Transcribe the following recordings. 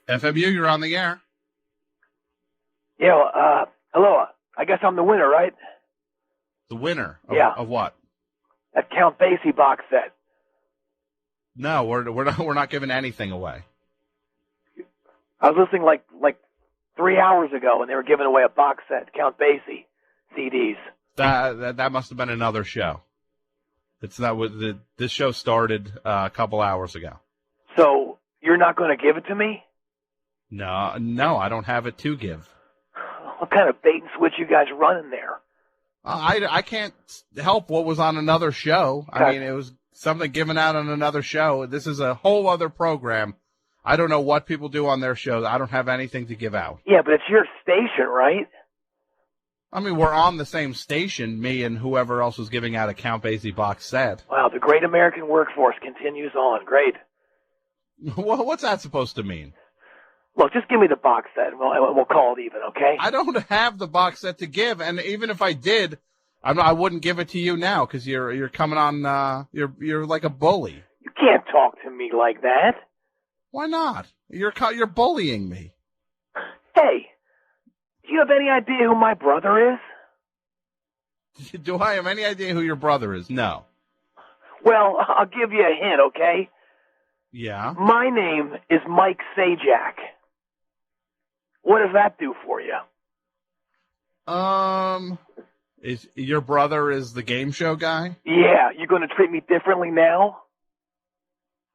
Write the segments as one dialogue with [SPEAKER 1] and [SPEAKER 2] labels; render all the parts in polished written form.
[SPEAKER 1] FMU, you're on the air.
[SPEAKER 2] Yeah, hello. I guess I'm the winner, right?
[SPEAKER 1] The winner of,
[SPEAKER 2] Yeah.
[SPEAKER 1] of what?
[SPEAKER 2] That Count Basie box set.
[SPEAKER 1] No, we're not giving anything away.
[SPEAKER 2] I was listening like 3 hours ago when they were giving away a box set, Count Basie CDs.
[SPEAKER 1] That must have been another show. It's not what this show started a couple hours ago.
[SPEAKER 2] So you're not going to give it to me?
[SPEAKER 1] No, I don't have it to give.
[SPEAKER 2] What kind of bait and switch you guys running there?
[SPEAKER 1] I can't help what was on another show.
[SPEAKER 2] Okay.
[SPEAKER 1] I mean, it was something given out on another show. This is a whole other program. I don't know what people do on their shows. I don't have anything to give out.
[SPEAKER 2] Yeah, but it's your station, right?
[SPEAKER 1] I mean, we're on the same station, me and whoever else was giving out a Count Basie box set.
[SPEAKER 2] Wow, the great American workforce continues on. Great.
[SPEAKER 1] Well, what's that supposed to mean?
[SPEAKER 2] Look, just give me the box set, and we'll call it even, okay?
[SPEAKER 1] I don't have the box set to give, and even if I did, I wouldn't give it to you now because you're coming on. You're like a bully.
[SPEAKER 2] You can't talk to me like that.
[SPEAKER 1] Why not? You're bullying me.
[SPEAKER 2] Hey, do you have any idea who my brother is?
[SPEAKER 1] Do I have any idea who your brother is? No.
[SPEAKER 2] Well, I'll give you a hint, okay?
[SPEAKER 1] Yeah.
[SPEAKER 2] My name is Mike Sajak. What does that do for you?
[SPEAKER 1] Is your brother is the game show guy?
[SPEAKER 2] Yeah, you're going to treat me differently now?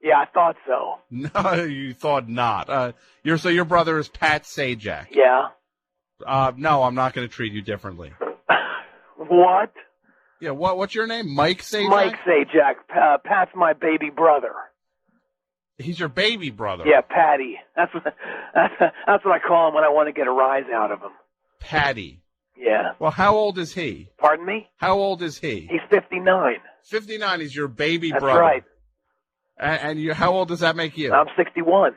[SPEAKER 2] Yeah, I thought so.
[SPEAKER 1] No, you thought not. Your brother is Pat Sajak.
[SPEAKER 2] Yeah.
[SPEAKER 1] No, I'm not going to treat you differently.
[SPEAKER 2] What?
[SPEAKER 1] Yeah, what's your name? Mike Sajak?
[SPEAKER 2] Mike Sajak. Pat's my baby brother.
[SPEAKER 1] He's your baby brother.
[SPEAKER 2] Yeah, Patty. That's what I call him when I want to get a rise out of him.
[SPEAKER 1] Patty.
[SPEAKER 2] Yeah.
[SPEAKER 1] Well, how old is he?
[SPEAKER 2] Pardon me?
[SPEAKER 1] How old is he?
[SPEAKER 2] He's 59.
[SPEAKER 1] 59 is your baby
[SPEAKER 2] That's
[SPEAKER 1] brother.
[SPEAKER 2] right.
[SPEAKER 1] And you, how old does that make you?
[SPEAKER 2] I'm 61.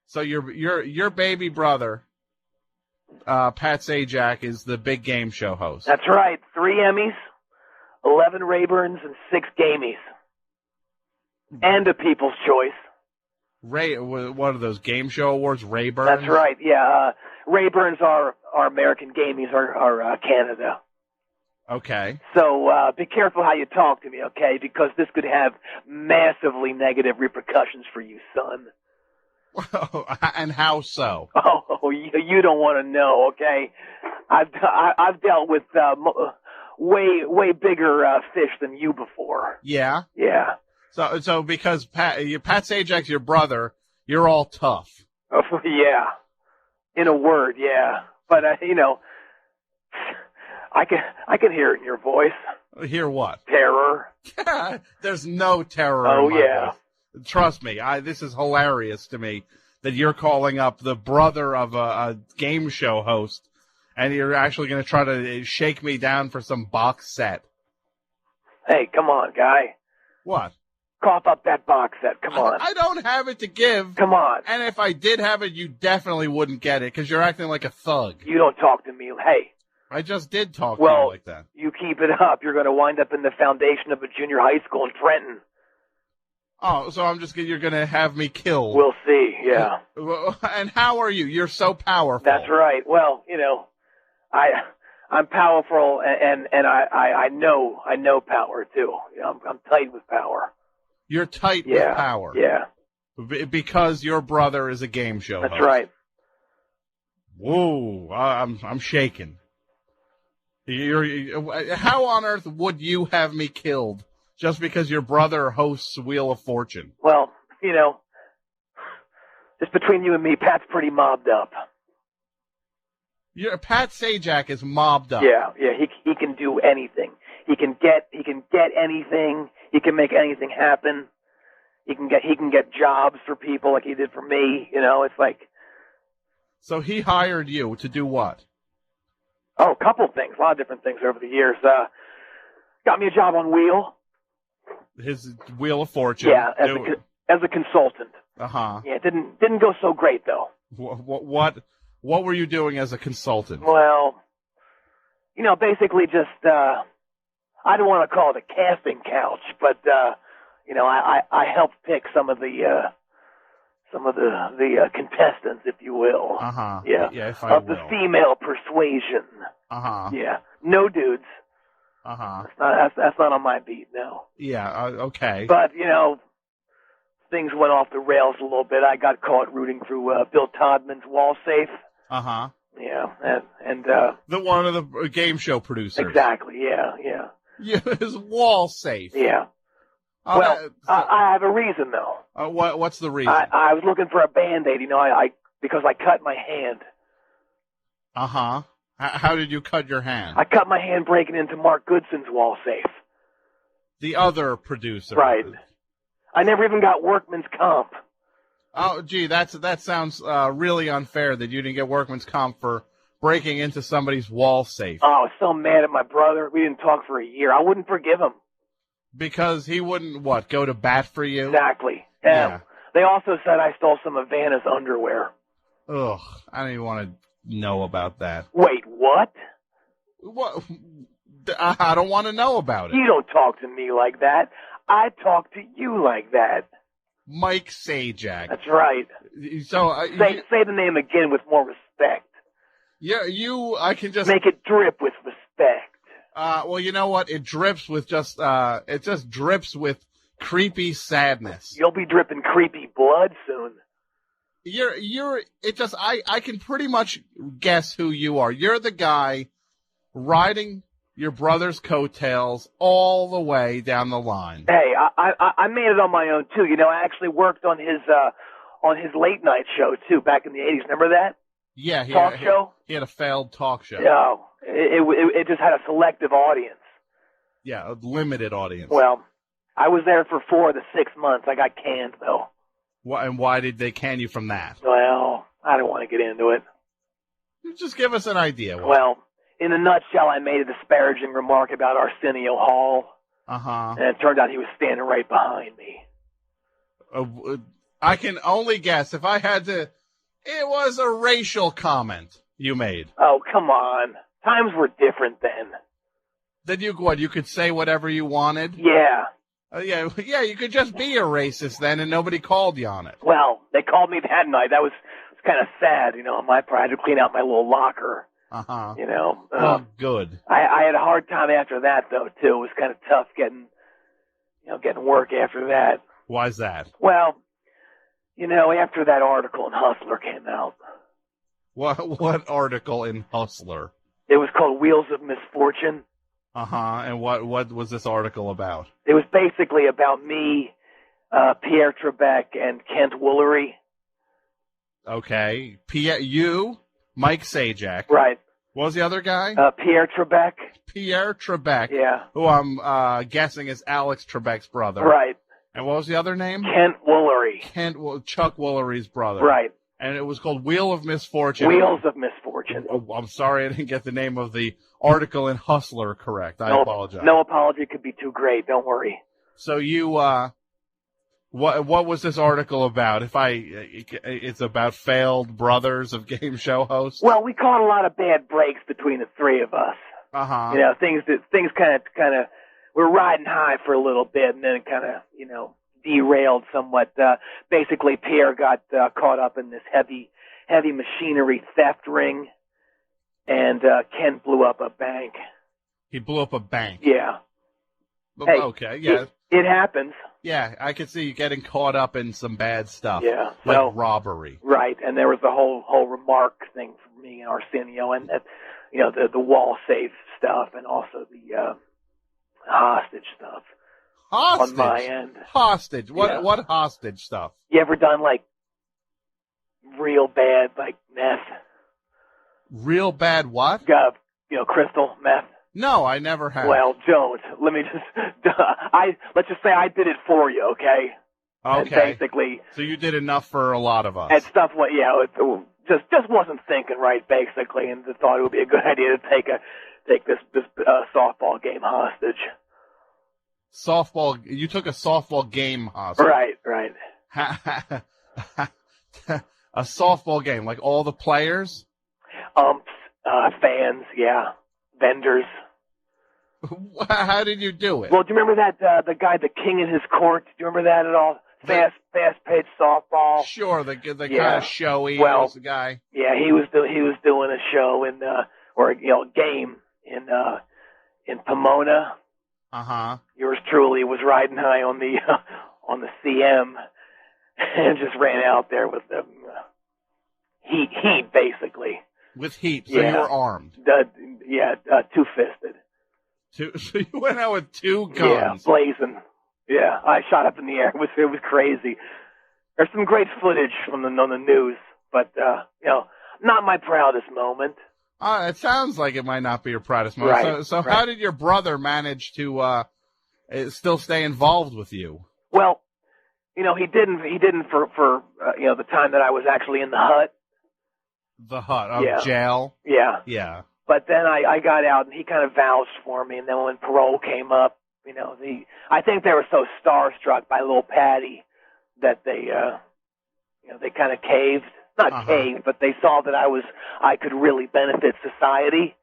[SPEAKER 1] So your baby brother, Pat Sajak, is the big game show host.
[SPEAKER 2] That's right. 3 Emmys, 11 Rayburns, and 6 Gamies. And a People's Choice.
[SPEAKER 1] What are those game show awards? Rayburns?
[SPEAKER 2] That's right. Yeah. Rayburns are American, Gamies are Canada.
[SPEAKER 1] Okay.
[SPEAKER 2] So be careful how you talk to me, okay? Because this could have massively negative repercussions for you, son.
[SPEAKER 1] And how so?
[SPEAKER 2] Oh, you don't want to know, okay? I've dealt with way bigger fish than you before.
[SPEAKER 1] Yeah.
[SPEAKER 2] Yeah.
[SPEAKER 1] So because Pat Sajak's your brother, you're all tough.
[SPEAKER 2] Oh, yeah. In a word, yeah. But I can hear it in your voice.
[SPEAKER 1] Hear what?
[SPEAKER 2] Terror.
[SPEAKER 1] There's no terror.
[SPEAKER 2] Oh,
[SPEAKER 1] in my
[SPEAKER 2] yeah.
[SPEAKER 1] voice. Trust me. This is hilarious to me that you're calling up the brother of a game show host, and you're actually going to try to shake me down for some box set.
[SPEAKER 2] Hey, come on, guy.
[SPEAKER 1] What?
[SPEAKER 2] Cough up that box set. Come on.
[SPEAKER 1] I don't have it to give.
[SPEAKER 2] Come on.
[SPEAKER 1] And if I did have it, you definitely wouldn't get it because you're acting like a thug.
[SPEAKER 2] You don't talk to me. Hey.
[SPEAKER 1] I just did talk to you like that.
[SPEAKER 2] You keep it up. You're going to wind up in the foundation of a junior high school in Trenton.
[SPEAKER 1] Oh, so you're going to have me killed.
[SPEAKER 2] We'll see, yeah.
[SPEAKER 1] And how are you? You're so powerful.
[SPEAKER 2] That's right. Well, I'm powerful and I know power too. I'm tight with power.
[SPEAKER 1] You're tight with power.
[SPEAKER 2] Yeah.
[SPEAKER 1] Because your brother is a game show host.
[SPEAKER 2] That's right.
[SPEAKER 1] Whoa, I'm shaking. How on earth would you have me killed just because your brother hosts Wheel of Fortune?
[SPEAKER 2] Well, just between you and me, Pat's pretty mobbed up.
[SPEAKER 1] Pat Sajak is mobbed up.
[SPEAKER 2] Yeah, he can do anything. He can get anything. He can make anything happen. He can get jobs for people like he did for me. It's like.
[SPEAKER 1] So he hired you to do what?
[SPEAKER 2] Oh, a couple things, a lot of different things over the years. Got me a job on Wheel.
[SPEAKER 1] His Wheel of Fortune.
[SPEAKER 2] Yeah, as a consultant.
[SPEAKER 1] Uh-huh.
[SPEAKER 2] Yeah, it didn't go so great though.
[SPEAKER 1] What were you doing as a consultant?
[SPEAKER 2] Well, basically just I don't want to call it a casting couch, but I helped pick some of the some of the contestants, if you will. Yeah.
[SPEAKER 1] Yeah, if I
[SPEAKER 2] of
[SPEAKER 1] will.
[SPEAKER 2] the female persuasion. Yeah. No dudes. That's not on my beat, no.
[SPEAKER 1] Yeah, okay.
[SPEAKER 2] But, you know, things went off the rails a little bit. I got caught rooting through Bill Todman's wall safe. Yeah, and
[SPEAKER 1] the one of the game show producers.
[SPEAKER 2] Exactly, yeah.
[SPEAKER 1] Yeah, his wall safe.
[SPEAKER 2] Yeah. Well, I have a reason, though.
[SPEAKER 1] What's the reason?
[SPEAKER 2] I was looking for a Band-Aid, you know, because I cut my hand.
[SPEAKER 1] How did you cut your hand?
[SPEAKER 2] I cut my hand breaking into Mark Goodson's wall safe.
[SPEAKER 1] The other producer.
[SPEAKER 2] Right. I never even got workman's comp.
[SPEAKER 1] Oh, gee, that sounds really unfair that you didn't get workman's comp for breaking into somebody's wall safe.
[SPEAKER 2] Oh, I was so mad at my brother. We didn't talk for a year. I wouldn't forgive him.
[SPEAKER 1] Because he wouldn't, go to bat for you?
[SPEAKER 2] Exactly.
[SPEAKER 1] Yeah.
[SPEAKER 2] They also said I stole some of Vanna's underwear.
[SPEAKER 1] Ugh, I don't even want to know about that.
[SPEAKER 2] Wait, what?
[SPEAKER 1] What? I don't want to know about it.
[SPEAKER 2] You don't talk to me like that. I talk to you like that.
[SPEAKER 1] Mike Sajak.
[SPEAKER 2] That's right.
[SPEAKER 1] So
[SPEAKER 2] say the name again with more respect.
[SPEAKER 1] Yeah, I can just
[SPEAKER 2] make it drip with respect.
[SPEAKER 1] Well, you know what? It drips with it just drips with creepy sadness.
[SPEAKER 2] You'll be dripping creepy blood soon.
[SPEAKER 1] I can pretty much guess who you are. You're the guy riding your brother's coattails all the way down the line.
[SPEAKER 2] Hey, I made it on my own too. You know, I actually worked on his late night show too back in the 80s. Remember that?
[SPEAKER 1] Yeah,
[SPEAKER 2] talk show.
[SPEAKER 1] He had a failed talk show.
[SPEAKER 2] No, it just had a selective audience.
[SPEAKER 1] Yeah, a limited audience.
[SPEAKER 2] Well, I was there for 4 of the 6 months. I got canned though.
[SPEAKER 1] Why did they can you from that?
[SPEAKER 2] Well, I don't want to get into it.
[SPEAKER 1] Just give us an idea.
[SPEAKER 2] Well, in a nutshell, I made a disparaging remark about Arsenio Hall. And it turned out he was standing right behind me.
[SPEAKER 1] I can only guess if I had to. It was a racial comment you made.
[SPEAKER 2] Oh, come on. Times were different then.
[SPEAKER 1] Then you could say whatever you wanted?
[SPEAKER 2] Yeah.
[SPEAKER 1] Yeah, you could just be a racist then and nobody called you on it.
[SPEAKER 2] Well, they called me that night. That was kind of sad, you know, on my part. I had to clean out my little locker. You know.
[SPEAKER 1] Oh, good.
[SPEAKER 2] I had a hard time after that, though, too. It was kind of tough getting work after that.
[SPEAKER 1] Why's that?
[SPEAKER 2] Well, you know, after that article in Hustler came out.
[SPEAKER 1] What article in Hustler?
[SPEAKER 2] It was called Wheels of Misfortune.
[SPEAKER 1] And what was this article about?
[SPEAKER 2] It was basically about me, Pierre Trebek, and Kent Woolery.
[SPEAKER 1] Okay. You, Mike Sajak.
[SPEAKER 2] Right.
[SPEAKER 1] What was the other guy?
[SPEAKER 2] Pierre Trebek.
[SPEAKER 1] Pierre Trebek.
[SPEAKER 2] Yeah.
[SPEAKER 1] Who I'm guessing is Alex Trebek's brother.
[SPEAKER 2] Right.
[SPEAKER 1] And what was the other name?
[SPEAKER 2] Kent Woolery.
[SPEAKER 1] Chuck Woolery's brother.
[SPEAKER 2] Right.
[SPEAKER 1] And it was called Wheel of Misfortune.
[SPEAKER 2] Wheels of Misfortune.
[SPEAKER 1] Oh, I'm sorry I didn't get the name of the article in Hustler correct. I apologize.
[SPEAKER 2] No apology could be too great. Don't worry.
[SPEAKER 1] So you, what was this article about? It's about failed brothers of game show hosts?
[SPEAKER 2] Well, we caught a lot of bad breaks between the three of us. You know, things kind of, we're riding high for a little bit and then it kind of, you know, derailed somewhat. Basically, Pierre got caught up in this heavy machinery theft ring, and Kent blew up a bank.
[SPEAKER 1] He blew up a bank?
[SPEAKER 2] Yeah.
[SPEAKER 1] Hey, okay, yeah.
[SPEAKER 2] It happens.
[SPEAKER 1] Yeah, I could see you getting caught up in some bad stuff.
[SPEAKER 2] Yeah.
[SPEAKER 1] Like robbery.
[SPEAKER 2] Right, and there was the whole remark thing for me and Arsenio, and you know, the wall safe stuff, and also the hostage stuff.
[SPEAKER 1] Hostage?
[SPEAKER 2] On my end.
[SPEAKER 1] Hostage? What hostage stuff?
[SPEAKER 2] You ever done, like, real bad, like, meth?
[SPEAKER 1] Real bad what?
[SPEAKER 2] You know, crystal meth?
[SPEAKER 1] No, I never have.
[SPEAKER 2] Well, don't. Let me just, let's just say I did it for you, okay?
[SPEAKER 1] Okay.
[SPEAKER 2] And basically.
[SPEAKER 1] So you did enough for a lot of us.
[SPEAKER 2] And stuff, it just wasn't thinking right, basically, and thought it would be a good idea to take this softball game hostage.
[SPEAKER 1] You took a softball game hostage.
[SPEAKER 2] Right.
[SPEAKER 1] A softball game, like all the players?
[SPEAKER 2] Fans, yeah. Vendors.
[SPEAKER 1] How did you do it?
[SPEAKER 2] Well, do you remember that, the guy, the king in his court? Do you remember that at all? fast-paced softball.
[SPEAKER 1] Sure, the kind of showy was the guy.
[SPEAKER 2] Yeah, he was doing a show game in Pomona. Yours truly was riding high on the CM and just ran out there with the heat basically.
[SPEAKER 1] With heat, so you were armed.
[SPEAKER 2] Two-fisted.
[SPEAKER 1] So you went out with two guns.
[SPEAKER 2] Yeah, blazing. Yeah, I shot up in the air. It was crazy. There's some great footage on the news, but not my proudest moment.
[SPEAKER 1] It sounds like it might not be your proudest moment.
[SPEAKER 2] Right,
[SPEAKER 1] so how did your brother manage to still stay involved with you?
[SPEAKER 2] Well, he didn't for the time that I was actually in the hut.
[SPEAKER 1] The hut of jail.
[SPEAKER 2] Yeah.
[SPEAKER 1] Yeah.
[SPEAKER 2] But then I got out and he kind of vouched for me. And then when parole came up, I think they were so starstruck by little Patty that they kind of caved. Not caved, but they saw that I could really benefit society.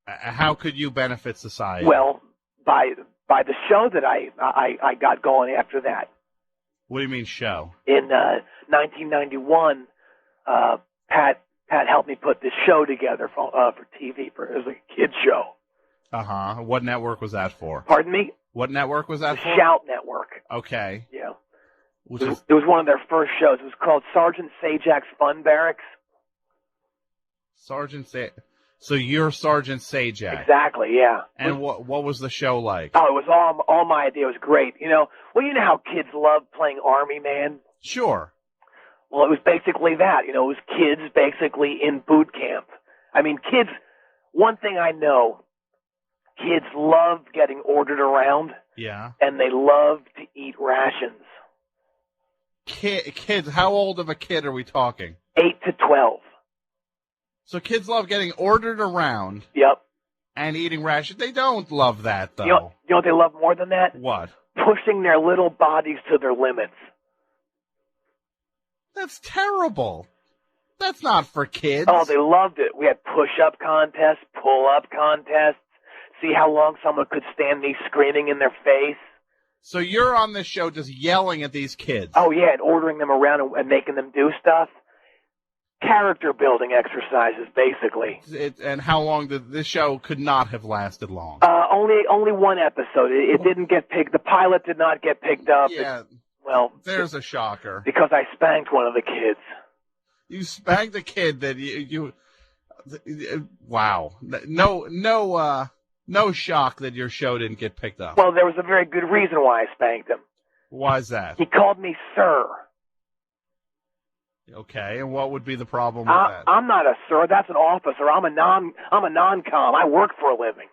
[SPEAKER 1] How could you benefit society?
[SPEAKER 2] Well, by the show that I got going after that.
[SPEAKER 1] What do you mean show?
[SPEAKER 2] In 1991, Pat helped me put this show together for TV. It was a kid show.
[SPEAKER 1] What network was that for?
[SPEAKER 2] Pardon me?
[SPEAKER 1] What network was that for?
[SPEAKER 2] Shout Network.
[SPEAKER 1] Okay.
[SPEAKER 2] Yeah. It was one of their first shows. It was called Sergeant Sajak's Fun Barracks.
[SPEAKER 1] So you're Sergeant Sajak.
[SPEAKER 2] Exactly, yeah.
[SPEAKER 1] And what was the show like?
[SPEAKER 2] Oh, it was all my idea. It was great. You know how kids love playing Army Man?
[SPEAKER 1] Sure.
[SPEAKER 2] Well, it was basically that. It was kids basically in boot camp. I mean, kids, one thing I know, kids love getting ordered around.
[SPEAKER 1] Yeah.
[SPEAKER 2] And they love to eat rations.
[SPEAKER 1] Kids, how old of a kid are we talking?
[SPEAKER 2] 8 to 12.
[SPEAKER 1] So kids love getting ordered around.
[SPEAKER 2] Yep.
[SPEAKER 1] And eating rations. They don't love that, though.
[SPEAKER 2] You know what they love more than that?
[SPEAKER 1] What?
[SPEAKER 2] Pushing their little bodies to their limits.
[SPEAKER 1] That's terrible. That's not for kids.
[SPEAKER 2] Oh, they loved it. We had push-up contests, pull-up contests, see how long someone could stand me screaming in their face.
[SPEAKER 1] So you're on this show just yelling at these kids.
[SPEAKER 2] Oh, yeah, and ordering them around and making them do stuff. Character building exercises, basically.
[SPEAKER 1] And how long did this show could not have lasted long?
[SPEAKER 2] Only one episode. It didn't get picked. The pilot did not get picked up.
[SPEAKER 1] Yeah. There's a shocker. Because
[SPEAKER 2] I spanked one of the kids.
[SPEAKER 1] You spanked a kid that you wow. No shock that your show didn't get picked up.
[SPEAKER 2] Well, there was a very good reason why I spanked him.
[SPEAKER 1] Why is that?
[SPEAKER 2] He called me sir.
[SPEAKER 1] Okay, and what would be the problem with that?
[SPEAKER 2] I'm not a sir. That's an officer. I'm a non-com. I work for a living.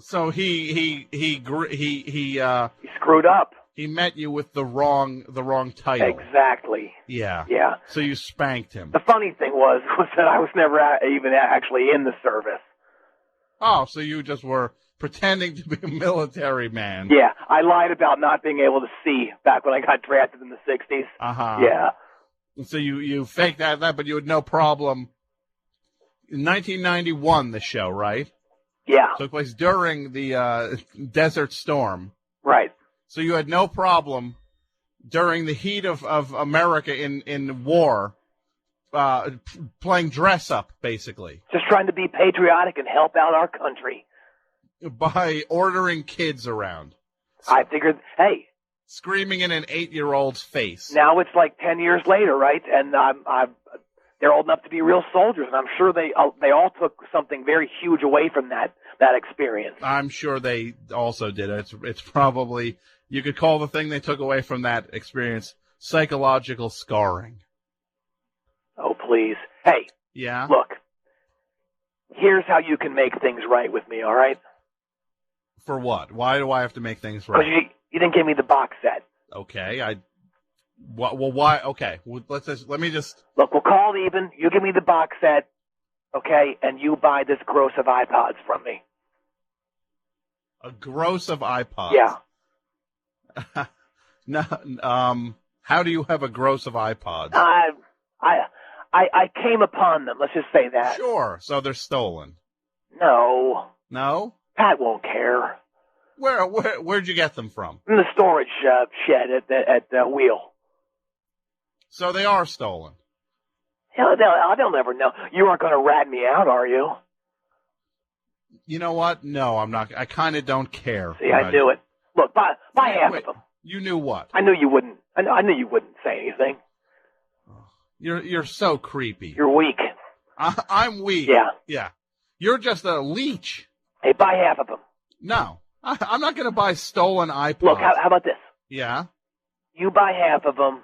[SPEAKER 1] So he
[SPEAKER 2] screwed up.
[SPEAKER 1] He met you with the wrong title.
[SPEAKER 2] Exactly.
[SPEAKER 1] Yeah.
[SPEAKER 2] Yeah.
[SPEAKER 1] So you spanked him.
[SPEAKER 2] The funny thing was that I was never even actually in the service.
[SPEAKER 1] Oh, so you just were pretending to be a military man.
[SPEAKER 2] Yeah, I lied about not being able to see back when I got drafted in the 60s. Yeah.
[SPEAKER 1] So you faked that, but you had no problem. In 1991, the show, right?
[SPEAKER 2] Yeah.
[SPEAKER 1] Took place during the Desert Storm.
[SPEAKER 2] Right.
[SPEAKER 1] So you had no problem during the heat of America in war, playing dress up, basically.
[SPEAKER 2] Just trying to be patriotic and help out our country.
[SPEAKER 1] By ordering kids around.
[SPEAKER 2] I figured, hey.
[SPEAKER 1] Screaming in an 8-year-old's face.
[SPEAKER 2] Now it's like 10 years later, right? And they're old enough to be real soldiers, and I'm sure they all took something very huge away from that experience.
[SPEAKER 1] I'm sure they also did. It's probably, you could call the thing they took away from that experience psychological scarring.
[SPEAKER 2] Oh, please. Hey.
[SPEAKER 1] Yeah?
[SPEAKER 2] Look. Here's how you can make things right with me, all right?
[SPEAKER 1] For what? Why do I have to make things right?
[SPEAKER 2] Because you didn't give me the box set.
[SPEAKER 1] Okay, why? Okay, let me just...
[SPEAKER 2] Look, we'll call it even. You give me the box set, okay, and you buy this gross of iPods from me.
[SPEAKER 1] A gross of iPods?
[SPEAKER 2] Yeah.
[SPEAKER 1] No, how do you have a gross of iPods?
[SPEAKER 2] I came upon them, let's just say that.
[SPEAKER 1] Sure, so they're stolen.
[SPEAKER 2] No.
[SPEAKER 1] No?
[SPEAKER 2] Pat won't care.
[SPEAKER 1] Where'd you get them from?
[SPEAKER 2] In the storage shed at Wheel.
[SPEAKER 1] So they are stolen.
[SPEAKER 2] Hell, they'll never know. You aren't going to rat me out, are you?
[SPEAKER 1] You know what? No, I'm not. I kind of don't care.
[SPEAKER 2] See, I knew it. Look, buy half of them.
[SPEAKER 1] You knew what?
[SPEAKER 2] I knew you wouldn't. I knew you wouldn't say anything.
[SPEAKER 1] You're so creepy.
[SPEAKER 2] You're weak.
[SPEAKER 1] I'm weak.
[SPEAKER 2] Yeah.
[SPEAKER 1] Yeah. You're just a leech.
[SPEAKER 2] Hey, buy half of them.
[SPEAKER 1] No. I'm not going to buy stolen iPods.
[SPEAKER 2] Look, how about this?
[SPEAKER 1] Yeah?
[SPEAKER 2] You buy half of them.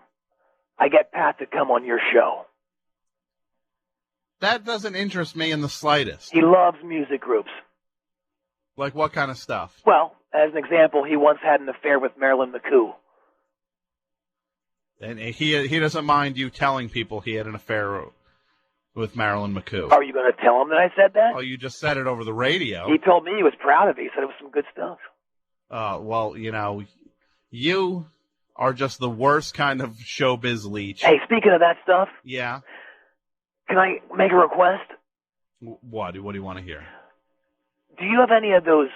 [SPEAKER 2] I get Pat to come on your show.
[SPEAKER 1] That doesn't interest me in the slightest.
[SPEAKER 2] He loves music groups.
[SPEAKER 1] Like what kind of stuff?
[SPEAKER 2] Well, as an example, he once had an affair with Marilyn McCoo.
[SPEAKER 1] And he doesn't mind you telling people he had an affair with Marilyn McCoo.
[SPEAKER 2] Are you going to tell him that I said that?
[SPEAKER 1] Oh, you just said it over the radio.
[SPEAKER 2] He told me he was proud of it. He said it was some good stuff.
[SPEAKER 1] Well, you are just the worst kind of showbiz leech.
[SPEAKER 2] Hey, speaking of that stuff.
[SPEAKER 1] Yeah?
[SPEAKER 2] Can I make a request?
[SPEAKER 1] What? What do you want to hear?
[SPEAKER 2] Do you have any of those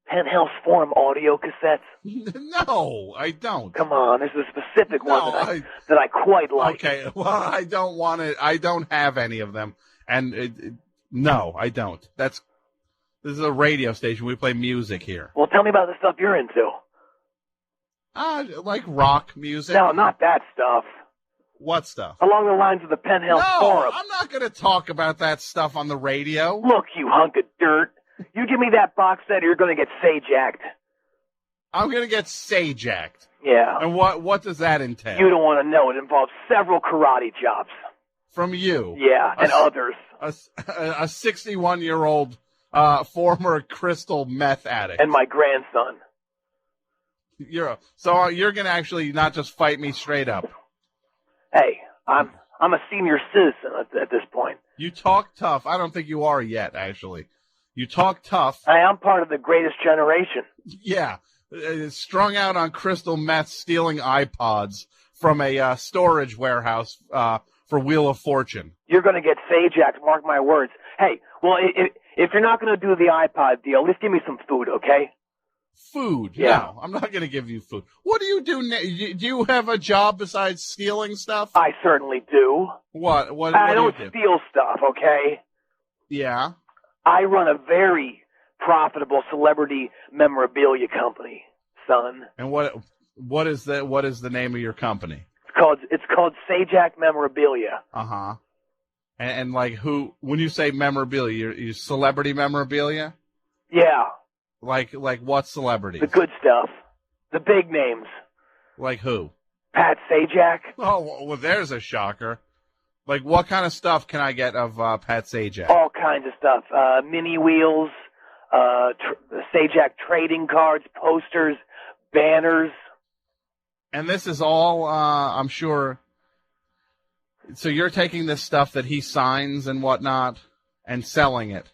[SPEAKER 2] Penthouse Forum audio cassettes?
[SPEAKER 1] No, I don't.
[SPEAKER 2] Come on, there's a specific one that I quite like.
[SPEAKER 1] Okay, well, I don't want it. I don't have any of them, and no, I don't. This is a radio station. We play music here.
[SPEAKER 2] Well, tell me about the stuff you're into.
[SPEAKER 1] Like rock music.
[SPEAKER 2] No, not that stuff.
[SPEAKER 1] What stuff?
[SPEAKER 2] Along the lines of the Penthouse Forum.
[SPEAKER 1] I'm not going to talk about that stuff on the radio.
[SPEAKER 2] Look, you hunk of dirt. You give me that box set or you're going to get Sajacked.
[SPEAKER 1] I'm going to get Sajacked.
[SPEAKER 2] Yeah.
[SPEAKER 1] And what does that entail?
[SPEAKER 2] You don't want to know. It involves several karate chops.
[SPEAKER 1] From you?
[SPEAKER 2] Yeah, and others.
[SPEAKER 1] A 61-year-old former crystal meth addict.
[SPEAKER 2] And my grandson.
[SPEAKER 1] So you're going to actually not just fight me straight up.
[SPEAKER 2] Hey, I'm a senior citizen at this point.
[SPEAKER 1] You talk tough. I don't think you are yet, actually. You talk tough.
[SPEAKER 2] I am part of the greatest generation.
[SPEAKER 1] Yeah. Strung out on crystal meth, stealing iPods from a storage warehouse for Wheel of Fortune.
[SPEAKER 2] You're going to get Sajak, mark my words. Hey, well, if you're not going to do the iPod deal, at least give me some food, okay?
[SPEAKER 1] Food?
[SPEAKER 2] Yeah.
[SPEAKER 1] No, I'm not going to give you food. What do you do? Do you have a job besides stealing stuff?
[SPEAKER 2] I certainly do.
[SPEAKER 1] What
[SPEAKER 2] I
[SPEAKER 1] do you
[SPEAKER 2] don't
[SPEAKER 1] do?
[SPEAKER 2] steal stuff, okay?
[SPEAKER 1] Yeah.
[SPEAKER 2] I run a very profitable celebrity memorabilia company, son.
[SPEAKER 1] And what is the name of your company?
[SPEAKER 2] It's called Sajak Memorabilia.
[SPEAKER 1] Uh-huh. And like who, when you say memorabilia, you celebrity memorabilia?
[SPEAKER 2] Yeah.
[SPEAKER 1] Like what celebrities?
[SPEAKER 2] The good stuff. The big names.
[SPEAKER 1] Like who?
[SPEAKER 2] Pat Sajak.
[SPEAKER 1] Oh, well, there's a shocker. Like, what kind of stuff can I get of Pat Sajak?
[SPEAKER 2] All kinds of stuff. Mini wheels, Sajak trading cards, posters, banners.
[SPEAKER 1] And this is all, I'm sure. So you're taking this stuff that he signs and whatnot and selling it.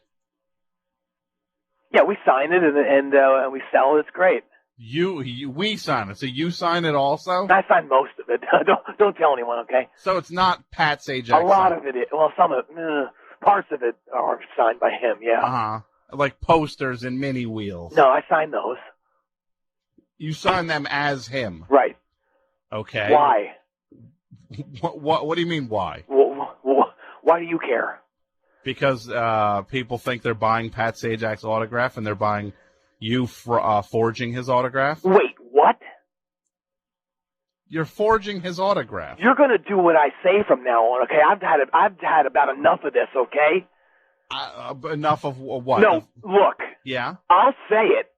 [SPEAKER 2] Yeah, we sign it and we sell it. It's great.
[SPEAKER 1] We sign it. So you sign it also?
[SPEAKER 2] I sign most of it. Don't tell anyone, okay?
[SPEAKER 1] So it's not Pat Sajak.
[SPEAKER 2] A lot of it is. Well, some of it, parts of it are signed by him, yeah.
[SPEAKER 1] Uh-huh. Like posters and mini wheels.
[SPEAKER 2] No, I sign those.
[SPEAKER 1] You sign them as him?
[SPEAKER 2] Right.
[SPEAKER 1] Okay.
[SPEAKER 2] Why?
[SPEAKER 1] What do you mean, why?
[SPEAKER 2] Why do you care?
[SPEAKER 1] Because people think they're buying Pat Sajak's autograph and they're buying you forging his autograph?
[SPEAKER 2] Wait, what?
[SPEAKER 1] You're forging his autograph.
[SPEAKER 2] You're going to do what I say from now on, okay? I've had about enough of this, okay?
[SPEAKER 1] Enough of what?
[SPEAKER 2] No, look.
[SPEAKER 1] Yeah?
[SPEAKER 2] I'll say it.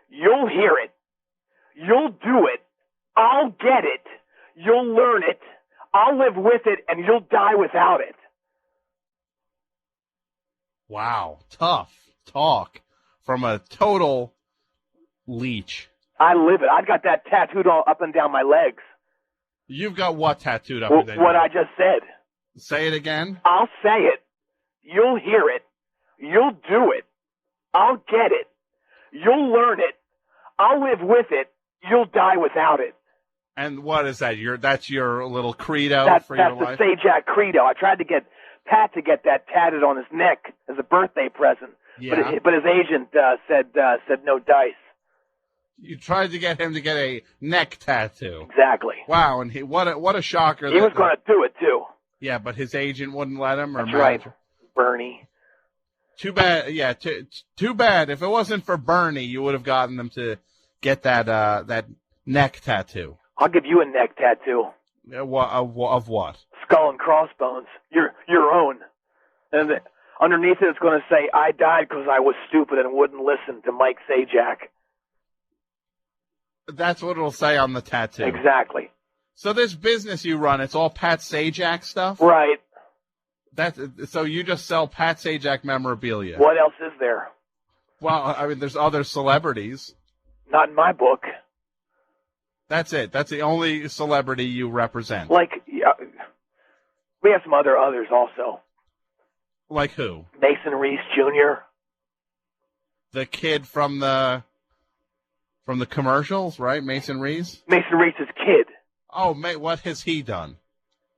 [SPEAKER 2] You'll hear it. You'll do it. I'll get it. You'll learn it. I'll live with it, and you'll die without it.
[SPEAKER 1] Wow. Tough talk from a total leech.
[SPEAKER 2] I live it. I've got that tattooed all up and down my legs.
[SPEAKER 1] You've got what tattooed up and down?
[SPEAKER 2] What I just said.
[SPEAKER 1] Say it again?
[SPEAKER 2] I'll say it. You'll hear it. You'll do it. I'll get it. You'll learn it. I'll live with it. You'll die without it.
[SPEAKER 1] And what is that? That's your little credo for your life?
[SPEAKER 2] That's the Sajak credo. I tried to get Pat to get that tatted on his neck as a birthday present.
[SPEAKER 1] Yeah.
[SPEAKER 2] But his agent said no dice.
[SPEAKER 1] You tried to get him to get a neck tattoo.
[SPEAKER 2] Exactly.
[SPEAKER 1] Wow, and what a shocker.
[SPEAKER 2] He was going to do it, too.
[SPEAKER 1] Yeah, but his agent wouldn't let him? Or
[SPEAKER 2] That's right. Bernie.
[SPEAKER 1] Too bad. Yeah, too bad. If it wasn't for Bernie, you would have gotten them to get that neck tattoo.
[SPEAKER 2] I'll give you a neck tattoo.
[SPEAKER 1] Of what?
[SPEAKER 2] Skull and crossbones. Your own. And underneath it, it's going to say, I died because I was stupid and wouldn't listen to Mike Sajak.
[SPEAKER 1] That's what it'll say on the tattoo.
[SPEAKER 2] Exactly.
[SPEAKER 1] So this business you run, it's all Pat Sajak stuff?
[SPEAKER 2] Right.
[SPEAKER 1] So you just sell Pat Sajak memorabilia.
[SPEAKER 2] What else is there?
[SPEAKER 1] Well, I mean, there's other celebrities.
[SPEAKER 2] Not in my book.
[SPEAKER 1] That's it. That's the only celebrity you represent.
[SPEAKER 2] Like, we have some others also.
[SPEAKER 1] Like who?
[SPEAKER 2] Mason Reese Jr.
[SPEAKER 1] The kid from the commercials, right? Mason Reese?
[SPEAKER 2] Mason Reese's kid.
[SPEAKER 1] Oh, what has he done?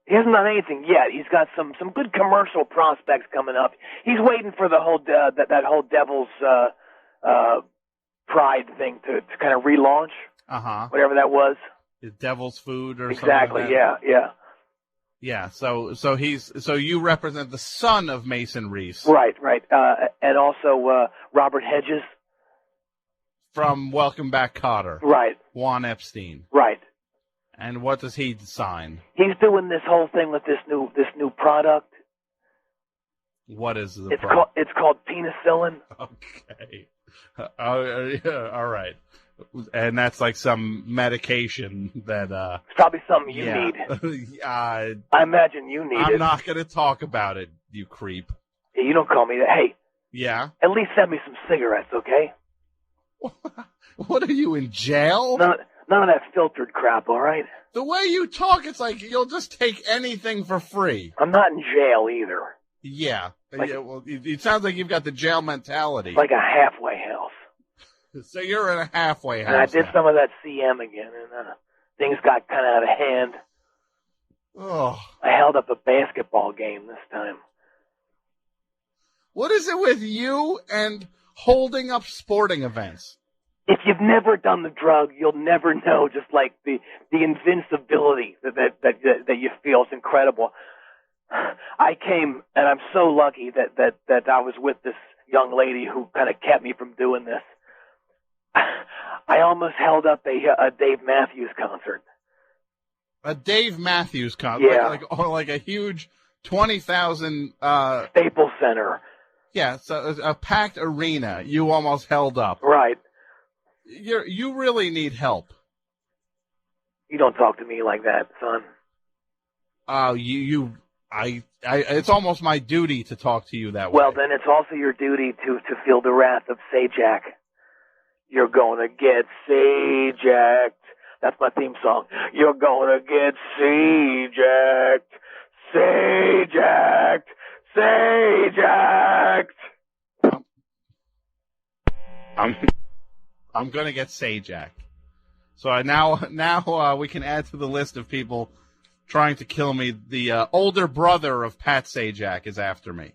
[SPEAKER 2] He hasn't done anything yet. He's got some good commercial prospects coming up. He's waiting for the whole that whole Devil's Pride thing to kind of relaunch. Whatever that was.
[SPEAKER 1] Devil's Food or
[SPEAKER 2] exactly,
[SPEAKER 1] something like that.
[SPEAKER 2] Yeah.
[SPEAKER 1] Yeah, so you represent the son of Mason Reese.
[SPEAKER 2] Right. And also Robert Hedges.
[SPEAKER 1] From Welcome Back, Kotter.
[SPEAKER 2] Right.
[SPEAKER 1] Juan Epstein.
[SPEAKER 2] Right.
[SPEAKER 1] And what does he sign?
[SPEAKER 2] He's doing this whole thing with this new product.
[SPEAKER 1] What is the product?
[SPEAKER 2] It's called penicillin.
[SPEAKER 1] Okay. All right. And that's like some medication that
[SPEAKER 2] it's probably something you need. I imagine you need it.
[SPEAKER 1] I'm not going to talk about it, you creep.
[SPEAKER 2] Yeah, you don't call me that. Hey.
[SPEAKER 1] Yeah?
[SPEAKER 2] At least send me some cigarettes, okay?
[SPEAKER 1] What are you, in jail?
[SPEAKER 2] None of that filtered crap, all right?
[SPEAKER 1] The way you talk, it's like you'll just take anything for free.
[SPEAKER 2] I'm not in jail either.
[SPEAKER 1] Yeah. Well, it sounds like you've got the jail mentality.
[SPEAKER 2] Like a halfway house.
[SPEAKER 1] So you're in a halfway house.
[SPEAKER 2] And I did some of that CM again, and things got kind of out of hand.
[SPEAKER 1] Oh.
[SPEAKER 2] I held up a basketball game this time.
[SPEAKER 1] What is it with you and holding up sporting events?
[SPEAKER 2] If you've never done the drug, you'll never know. Just like the invincibility that you feel is incredible. I came, and I'm so lucky that I was with this young lady who kind of kept me from doing this. I almost held up a Dave Matthews concert.
[SPEAKER 1] A Dave Matthews concert?
[SPEAKER 2] Yeah.
[SPEAKER 1] Like a huge 20,000...
[SPEAKER 2] Staples Center.
[SPEAKER 1] Yeah, so a packed arena you almost held up.
[SPEAKER 2] Right.
[SPEAKER 1] You really need help.
[SPEAKER 2] You don't talk to me like that, son.
[SPEAKER 1] It's almost my duty to talk to you that way.
[SPEAKER 2] Well, then it's also your duty to feel the wrath of Sajak. You're gonna get Sajak. That's my theme song. You're gonna get Sajak. Sajak. Sajak.
[SPEAKER 1] I'm gonna get Sajak. So now we can add to the list of people trying to kill me. The older brother of Pat Sajak is after me.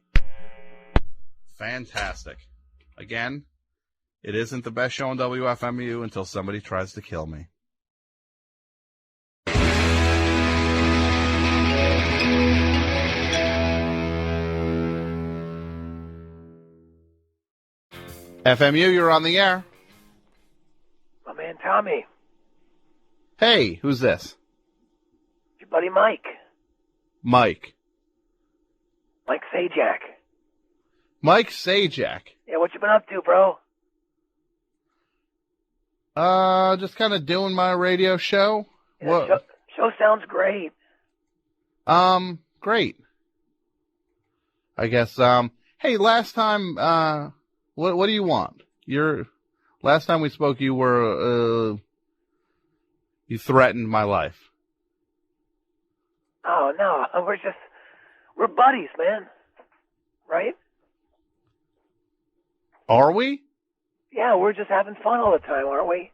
[SPEAKER 1] Fantastic. Again, it isn't the best show on WFMU until somebody tries to kill me. FMU, you're on the air.
[SPEAKER 2] My man Tommy.
[SPEAKER 1] Hey, who's this?
[SPEAKER 2] Your buddy Mike.
[SPEAKER 1] Mike.
[SPEAKER 2] Mike Sajak.
[SPEAKER 1] Mike Sajak.
[SPEAKER 2] Yeah, what you been up to, bro?
[SPEAKER 1] Just kind of doing my radio show.
[SPEAKER 2] Yeah, show sounds great.
[SPEAKER 1] Great. I guess, hey, last time, what do you want? Last time we spoke, you were, you threatened my life.
[SPEAKER 2] Oh, no, we're buddies, man. Right?
[SPEAKER 1] Are we?
[SPEAKER 2] Yeah, we're just having fun all the time, aren't we?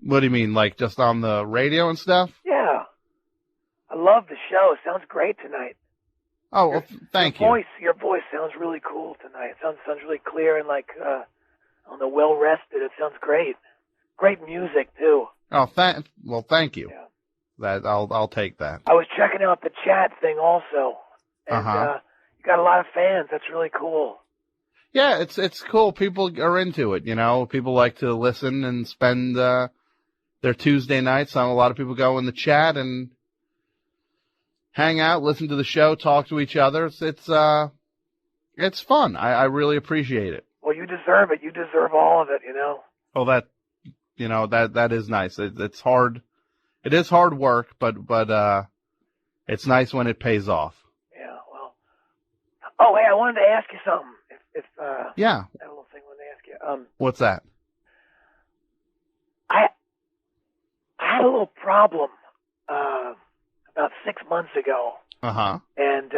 [SPEAKER 1] What do you mean, like just on the radio and stuff?
[SPEAKER 2] Yeah. I love the show. It sounds great tonight.
[SPEAKER 1] Oh, well, thank you.
[SPEAKER 2] Your voice sounds really cool tonight. It sounds really clear and like, well rested. It sounds great. Great music too.
[SPEAKER 1] Oh, thank you. Yeah. That I'll take that.
[SPEAKER 2] I was checking out the chat thing also, and you got a lot of fans. That's really cool.
[SPEAKER 1] Yeah, it's cool. People are into it. People like to listen and spend their Tuesday nights. A lot of people go in the chat and hang out, listen to the show, talk to each other. It's fun. I really appreciate it.
[SPEAKER 2] Well, you deserve it. You deserve all of it.
[SPEAKER 1] Well, that is nice. It's hard. It is hard work, but it's nice when it pays off.
[SPEAKER 2] Yeah. Well. Oh, hey, I wanted to ask you something.
[SPEAKER 1] Yeah.
[SPEAKER 2] I have a little thing I wanted to ask you.
[SPEAKER 1] What's that?
[SPEAKER 2] I had a little problem about 6 months ago. And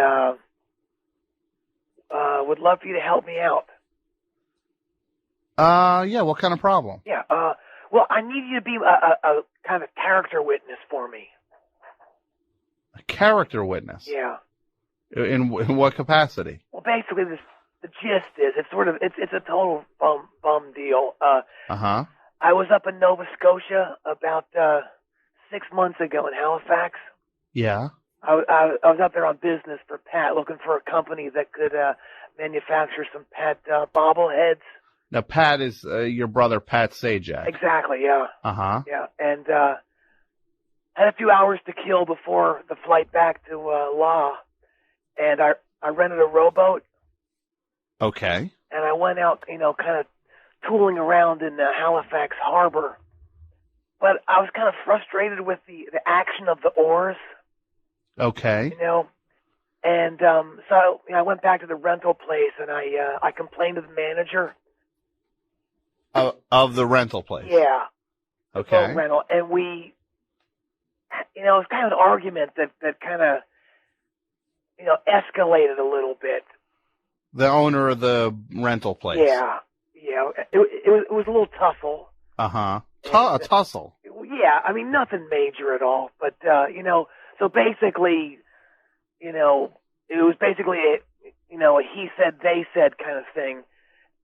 [SPEAKER 2] would love for you to help me out.
[SPEAKER 1] Yeah. What kind of problem?
[SPEAKER 2] Yeah. Well, I need you to be a kind of character witness for me.
[SPEAKER 1] A character witness?
[SPEAKER 2] Yeah.
[SPEAKER 1] In what capacity?
[SPEAKER 2] Well, basically, the gist is it's a total bum deal. I was up in Nova Scotia about 6 months ago in Halifax.
[SPEAKER 1] Yeah.
[SPEAKER 2] I was up there on business for Pat, looking for a company that could manufacture some Pat bobbleheads.
[SPEAKER 1] Now, Pat is your brother, Pat Sajak.
[SPEAKER 2] Exactly, yeah.
[SPEAKER 1] Yeah,
[SPEAKER 2] and had a few hours to kill before the flight back to Law, and I rented a rowboat.
[SPEAKER 1] Okay.
[SPEAKER 2] And I went out, kind of tooling around in Halifax Harbor. But I was kind of frustrated with the action of the oars.
[SPEAKER 1] Okay.
[SPEAKER 2] And so I went back to the rental place and I complained to the manager.
[SPEAKER 1] Of the rental place?
[SPEAKER 2] Yeah.
[SPEAKER 1] Okay.
[SPEAKER 2] Rental. And we, it was kind of an argument that kind of, escalated a little bit.
[SPEAKER 1] The owner of the rental place?
[SPEAKER 2] Yeah. Yeah. It was a little tussle.
[SPEAKER 1] A tussle?
[SPEAKER 2] Yeah. I mean, nothing major at all. But, so basically, it was basically a he said, they said kind of thing.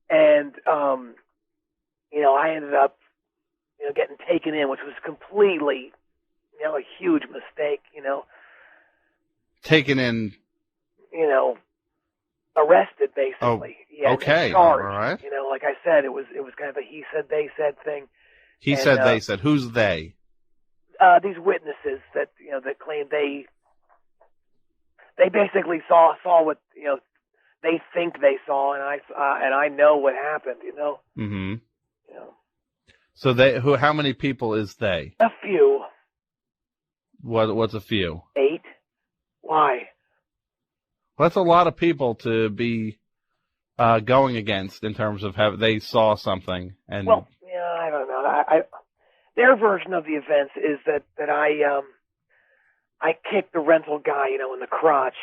[SPEAKER 2] And, I ended up, getting taken in, which was completely, a huge mistake,
[SPEAKER 1] Taken in?
[SPEAKER 2] Arrested, basically.
[SPEAKER 1] Oh,
[SPEAKER 2] yeah,
[SPEAKER 1] okay.
[SPEAKER 2] Charged.
[SPEAKER 1] All right.
[SPEAKER 2] Like I said, it was kind of a he said, they said thing.
[SPEAKER 1] He said, they said. Who's they?
[SPEAKER 2] These witnesses that, that claim they basically saw what, they think they saw, and I know what happened,
[SPEAKER 1] Mm-hmm. So how many people is they?
[SPEAKER 2] A few.
[SPEAKER 1] What's a few?
[SPEAKER 2] 8. Why?
[SPEAKER 1] Well, that's a lot of people to be going against in terms of they saw something. And
[SPEAKER 2] well, yeah, I don't know. Their version of the events is that I kicked the rental guy, in the crotch,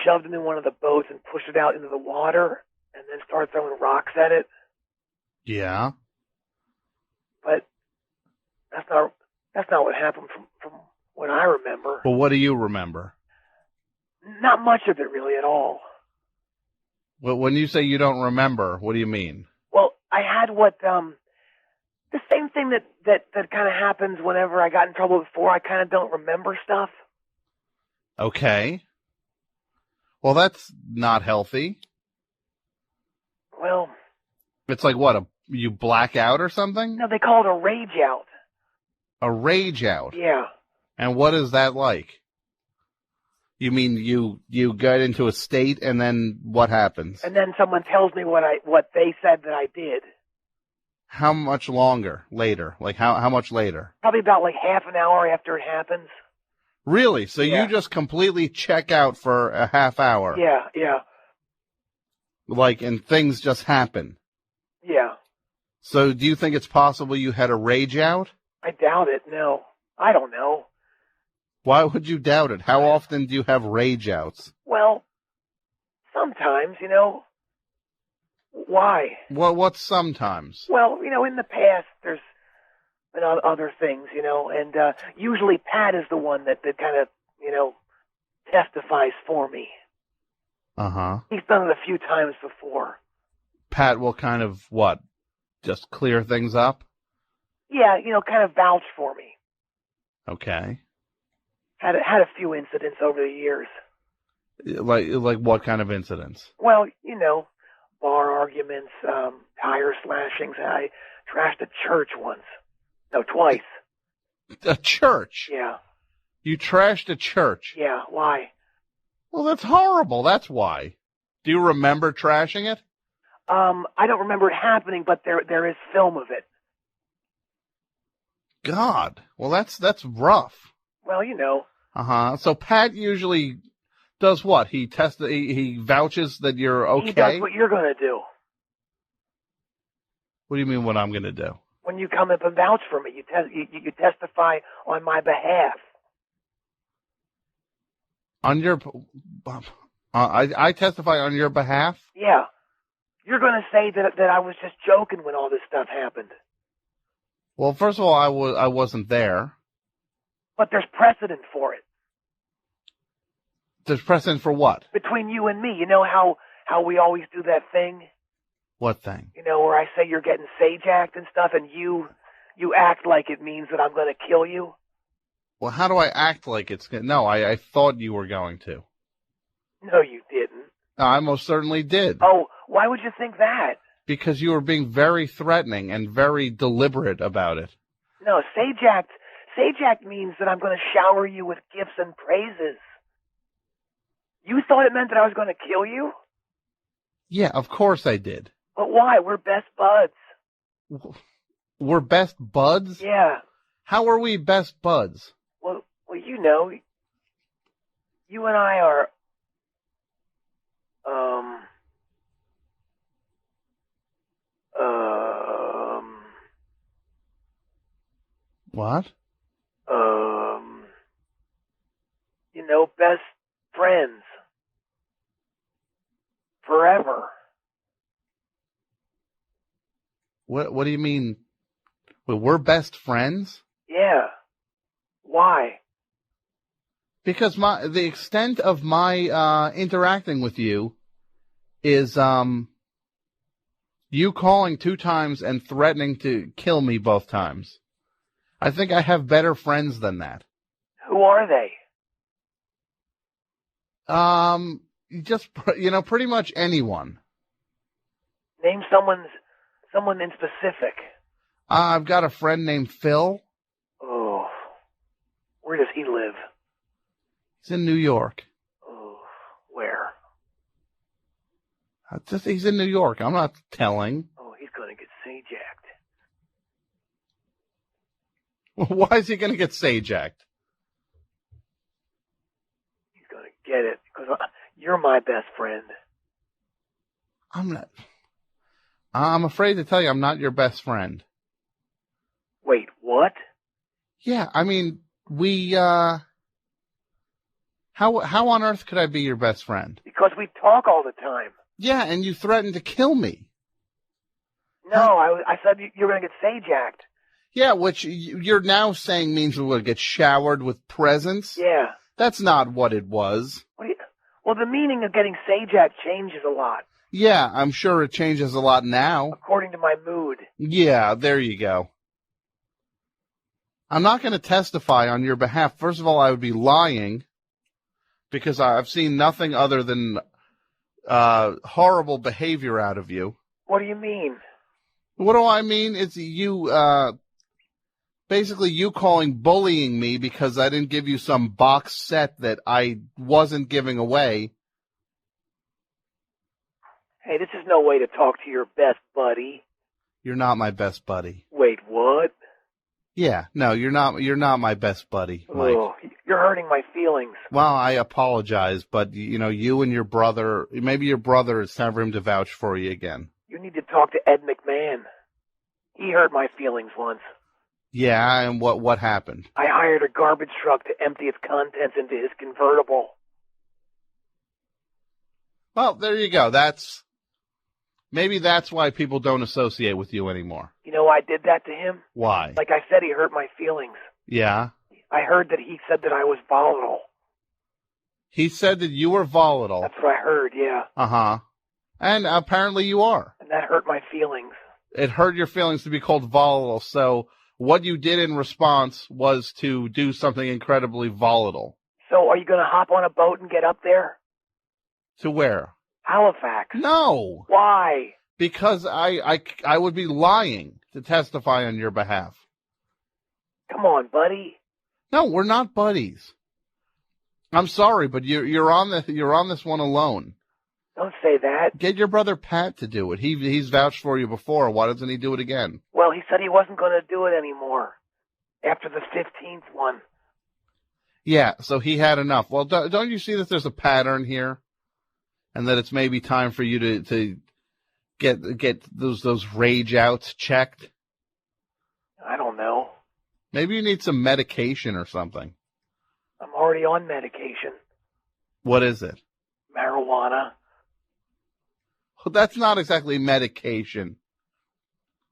[SPEAKER 2] shoved him in one of the boats and pushed it out into the water, and then started throwing rocks at it.
[SPEAKER 1] Yeah.
[SPEAKER 2] But that's not what happened from what I remember.
[SPEAKER 1] Well, what do you remember?
[SPEAKER 2] Not much of it really at all.
[SPEAKER 1] Well, when you say you don't remember, what do you mean?
[SPEAKER 2] Well, I had the same thing that kind of happens whenever I got in trouble before. I kind of don't remember stuff.
[SPEAKER 1] Okay. Well, that's not healthy.
[SPEAKER 2] Well,
[SPEAKER 1] it's like what, you black out or something?
[SPEAKER 2] No, they call it a rage out.
[SPEAKER 1] A rage out?
[SPEAKER 2] Yeah.
[SPEAKER 1] And what is that like? You mean you get into a state and then what happens?
[SPEAKER 2] And then someone tells me what they said that I did.
[SPEAKER 1] How much longer later? Like how much later?
[SPEAKER 2] Probably about like half an hour after it happens.
[SPEAKER 1] Really? So you just completely check out for a half hour?
[SPEAKER 2] Yeah.
[SPEAKER 1] Like, and things just happen?
[SPEAKER 2] Yeah.
[SPEAKER 1] So do you think it's possible you had a rage out?
[SPEAKER 2] I doubt it, no. I don't know.
[SPEAKER 1] Why would you doubt it? How often do you have rage outs?
[SPEAKER 2] Well, sometimes, Why?
[SPEAKER 1] Well, what's sometimes?
[SPEAKER 2] Well, in the past, there's been other things, and usually Pat is the one that kind of, testifies for me.
[SPEAKER 1] Uh-huh.
[SPEAKER 2] He's done it a few times before.
[SPEAKER 1] Pat will kind of, what, just clear things up?
[SPEAKER 2] Yeah, kind of vouch for me.
[SPEAKER 1] Okay.
[SPEAKER 2] Had a few incidents over the years.
[SPEAKER 1] Like what kind of incidents?
[SPEAKER 2] Well, bar arguments, tire slashings. I trashed a church once. No, twice.
[SPEAKER 1] A church?
[SPEAKER 2] Yeah.
[SPEAKER 1] You trashed a church?
[SPEAKER 2] Yeah, why?
[SPEAKER 1] Well, that's horrible. That's why. Do you remember trashing it?
[SPEAKER 2] I don't remember it happening, but there is film of it.
[SPEAKER 1] God. Well, that's rough.
[SPEAKER 2] Well,
[SPEAKER 1] Uh-huh. So Pat usually does what? He vouches that you're okay?
[SPEAKER 2] He does what you're going to do.
[SPEAKER 1] What do you mean what I'm going to do?
[SPEAKER 2] When you come up and vouch for me, you testify on my behalf.
[SPEAKER 1] On your... I testify on your behalf?
[SPEAKER 2] Yeah. You're going to say that I was just joking when all this stuff happened.
[SPEAKER 1] Well, first of all, I wasn't there.
[SPEAKER 2] But there's precedent for it.
[SPEAKER 1] There's precedent for what?
[SPEAKER 2] Between you and me. You know how we always do that thing?
[SPEAKER 1] What thing?
[SPEAKER 2] Where I say you're getting Sajak'd and stuff, and you act like it means that I'm going to kill you?
[SPEAKER 1] Well, how do I act like it's... No, I thought you were going to.
[SPEAKER 2] No, you didn't.
[SPEAKER 1] No, I most certainly did.
[SPEAKER 2] Oh, why would you think that?
[SPEAKER 1] Because you were being very threatening and very deliberate about it.
[SPEAKER 2] No, Sajak means that I'm going to shower you with gifts and praises. You thought it meant that I was going to kill you?
[SPEAKER 1] Yeah, of course I did.
[SPEAKER 2] But why? We're best buds.
[SPEAKER 1] We're best buds?
[SPEAKER 2] Yeah.
[SPEAKER 1] How are we best buds?
[SPEAKER 2] Well, you and I are,
[SPEAKER 1] What?
[SPEAKER 2] Best friends. Forever.
[SPEAKER 1] What do you mean? Wait, we're best friends?
[SPEAKER 2] Yeah. Why?
[SPEAKER 1] Because the extent of my interacting with you is you calling 2 times and threatening to kill me both times. I think I have better friends than that.
[SPEAKER 2] Who are they?
[SPEAKER 1] Just pretty much anyone.
[SPEAKER 2] Name someone in specific.
[SPEAKER 1] I've got a friend named Phil.
[SPEAKER 2] Oh, where does he live?
[SPEAKER 1] He's in New York.
[SPEAKER 2] Oh, where?
[SPEAKER 1] He's in New York. I'm not telling.
[SPEAKER 2] Oh, he's gonna get Sajak'd.
[SPEAKER 1] Why is he gonna get Sajak'd?
[SPEAKER 2] He's gonna get it because you're my best friend.
[SPEAKER 1] I'm not. I'm afraid to tell you I'm not your best friend.
[SPEAKER 2] Wait, what?
[SPEAKER 1] Yeah, I mean, how on earth could I be your best friend?
[SPEAKER 2] Because we talk all the time.
[SPEAKER 1] Yeah, and you threatened to kill me.
[SPEAKER 2] No, I said you were going to get Sajak'd.
[SPEAKER 1] Yeah, which you're now saying means we're going to get showered with presents?
[SPEAKER 2] Yeah.
[SPEAKER 1] That's not what it was.
[SPEAKER 2] Well, the meaning of getting Sajak changes a lot.
[SPEAKER 1] Yeah, I'm sure it changes a lot now.
[SPEAKER 2] According to my mood.
[SPEAKER 1] Yeah, there you go. I'm not going to testify on your behalf. First of all, I would be lying because I've seen nothing other than horrible behavior out of you.
[SPEAKER 2] What do you mean?
[SPEAKER 1] What do I mean? It's you, basically you bullying me because I didn't give you some box set that I wasn't giving away.
[SPEAKER 2] Hey, this is no way to talk to your best buddy.
[SPEAKER 1] You're not my best buddy.
[SPEAKER 2] Wait, what?
[SPEAKER 1] Yeah, no, you're not my best buddy, Mike.
[SPEAKER 2] Oh, you're hurting my feelings.
[SPEAKER 1] Well, I apologize, but you and your brother, maybe your brother, it's time for him to vouch for you again.
[SPEAKER 2] You need to talk to Ed McMahon. He hurt my feelings once.
[SPEAKER 1] Yeah, and what happened?
[SPEAKER 2] I hired a garbage truck to empty its contents into his convertible.
[SPEAKER 1] Well, there you go. Maybe that's why people don't associate with you anymore.
[SPEAKER 2] You know why I did that to him?
[SPEAKER 1] Why?
[SPEAKER 2] Like I said, he hurt my feelings.
[SPEAKER 1] Yeah?
[SPEAKER 2] I heard that he said that I was volatile.
[SPEAKER 1] He said that you were volatile.
[SPEAKER 2] That's what I heard, yeah.
[SPEAKER 1] Uh-huh. And apparently you are.
[SPEAKER 2] And that hurt my feelings.
[SPEAKER 1] It hurt your feelings to be called volatile, so what you did in response was to do something incredibly volatile.
[SPEAKER 2] So are you going to hop on a boat and get up there?
[SPEAKER 1] To where?
[SPEAKER 2] Halifax.
[SPEAKER 1] No.
[SPEAKER 2] Why?
[SPEAKER 1] Because I would be lying to testify on your behalf.
[SPEAKER 2] Come on, buddy.
[SPEAKER 1] No, we're not buddies. I'm sorry, but you're on this one alone.
[SPEAKER 2] Don't say that.
[SPEAKER 1] Get your brother Pat to do it. He's vouched for you before. Why doesn't he do it again?
[SPEAKER 2] Well, he said he wasn't going to do it anymore after the 15th one.
[SPEAKER 1] Yeah, so he had enough. Well, don't you see that there's a pattern here, and that it's maybe time for you to get those rage outs checked?
[SPEAKER 2] I don't know.
[SPEAKER 1] Maybe you need some medication or something.
[SPEAKER 2] I'm already on medication.
[SPEAKER 1] What is it?
[SPEAKER 2] Marijuana.
[SPEAKER 1] Well, that's not exactly medication.